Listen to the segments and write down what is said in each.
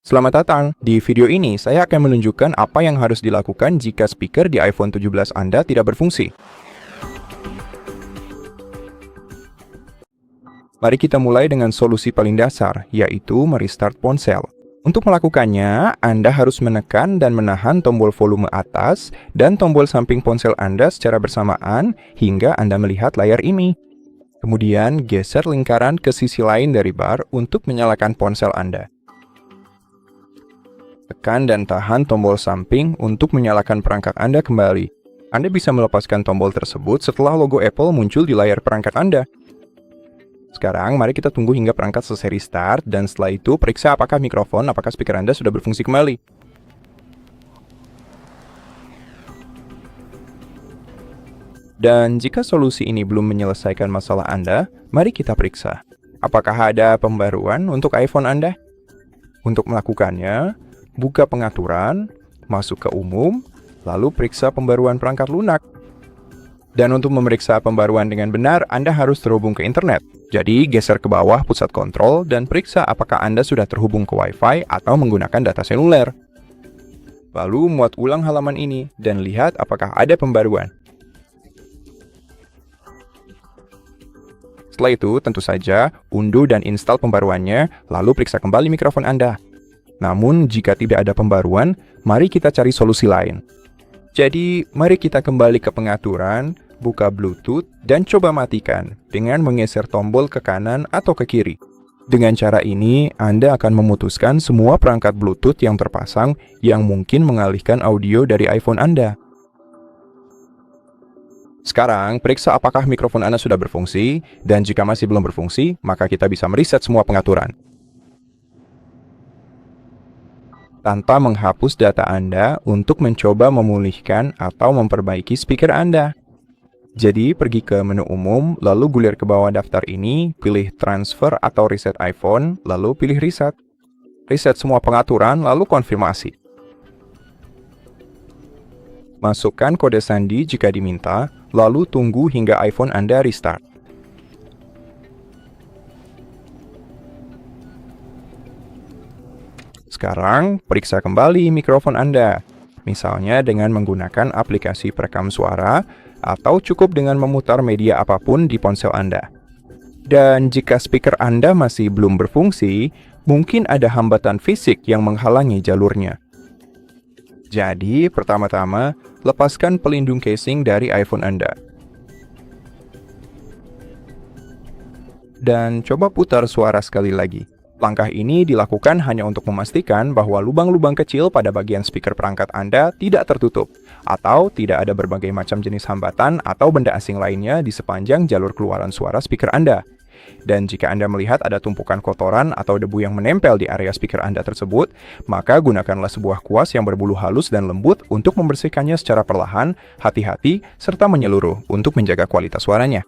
Selamat datang. Di video ini, saya akan menunjukkan apa yang harus dilakukan jika speaker di iPhone 17 Anda tidak berfungsi. Mari kita mulai dengan solusi paling dasar, yaitu merestart ponsel. Untuk melakukannya, Anda harus menekan dan menahan tombol volume atas dan tombol samping ponsel Anda secara bersamaan hingga Anda melihat layar ini. Kemudian, geser lingkaran ke sisi lain dari bar untuk menyalakan ponsel Anda. Tekan dan tahan tombol samping untuk menyalakan perangkat Anda kembali. Anda bisa melepaskan tombol tersebut setelah logo Apple muncul di layar perangkat Anda. Sekarang, mari kita tunggu hingga perangkat selesai restart, dan setelah itu periksa apakah speaker Anda sudah berfungsi kembali. Dan jika solusi ini belum menyelesaikan masalah Anda, mari kita periksa. Apakah ada pembaruan untuk iPhone Anda? Untuk melakukannya, buka pengaturan, masuk ke umum, lalu periksa pembaruan perangkat lunak. Dan untuk memeriksa pembaruan dengan benar, Anda harus terhubung ke internet. Jadi, geser ke bawah pusat kontrol dan periksa apakah Anda sudah terhubung ke Wi-Fi atau menggunakan data seluler. Lalu, muat ulang halaman ini dan lihat apakah ada pembaruan. Setelah itu, tentu saja, unduh dan install pembaruannya, lalu periksa kembali mikrofon Anda. Namun, jika tidak ada pembaruan, mari kita cari solusi lain. Jadi, mari kita kembali ke pengaturan, buka Bluetooth, dan coba matikan dengan menggeser tombol ke kanan atau ke kiri. Dengan cara ini, Anda akan memutuskan semua perangkat Bluetooth yang terpasang yang mungkin mengalihkan audio dari iPhone Anda. Sekarang, periksa apakah mikrofon Anda sudah berfungsi, dan jika masih belum berfungsi, maka kita bisa mereset semua pengaturan. Tanpa menghapus data Anda untuk mencoba memulihkan atau memperbaiki speaker Anda. Jadi, pergi ke menu umum, lalu gulir ke bawah daftar ini, pilih transfer atau reset iPhone, lalu pilih reset. Reset semua pengaturan, lalu konfirmasi. Masukkan kode sandi jika diminta, lalu tunggu hingga iPhone Anda restart. Sekarang, periksa kembali mikrofon Anda, misalnya dengan menggunakan aplikasi perekam suara, atau cukup dengan memutar media apapun di ponsel Anda. Dan jika speaker Anda masih belum berfungsi, mungkin ada hambatan fisik yang menghalangi jalurnya. Jadi, pertama-tama, lepaskan pelindung casing dari iPhone Anda. Dan coba putar suara sekali lagi. Langkah ini dilakukan hanya untuk memastikan bahwa lubang-lubang kecil pada bagian speaker perangkat Anda tidak tertutup, atau tidak ada berbagai macam jenis hambatan atau benda asing lainnya di sepanjang jalur keluaran suara speaker Anda. Dan jika Anda melihat ada tumpukan kotoran atau debu yang menempel di area speaker Anda tersebut, maka gunakanlah sebuah kuas yang berbulu halus dan lembut untuk membersihkannya secara perlahan, hati-hati, serta menyeluruh untuk menjaga kualitas suaranya.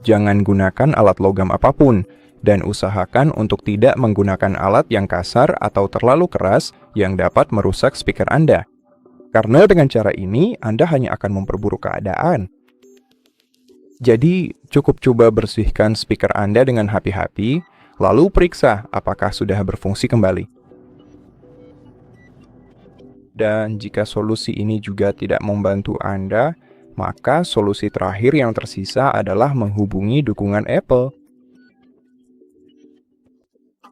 Jangan gunakan alat logam apapun, dan usahakan untuk tidak menggunakan alat yang kasar atau terlalu keras yang dapat merusak speaker Anda. Karena dengan cara ini, Anda hanya akan memperburuk keadaan. Jadi, cukup coba bersihkan speaker Anda dengan hati-hati, lalu periksa apakah sudah berfungsi kembali. Dan jika solusi ini juga tidak membantu Anda, maka solusi terakhir yang tersisa adalah menghubungi dukungan Apple.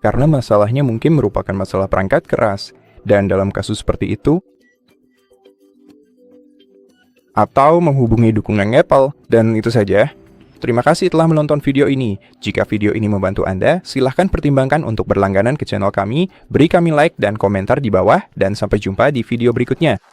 Karena masalahnya mungkin merupakan masalah perangkat keras, dan dalam kasus seperti itu, atau menghubungi dukungan Apple, dan itu saja. Terima kasih telah menonton video ini. Jika video ini membantu Anda, silahkan pertimbangkan untuk berlangganan ke channel kami, beri kami like dan komentar di bawah, dan sampai jumpa di video berikutnya.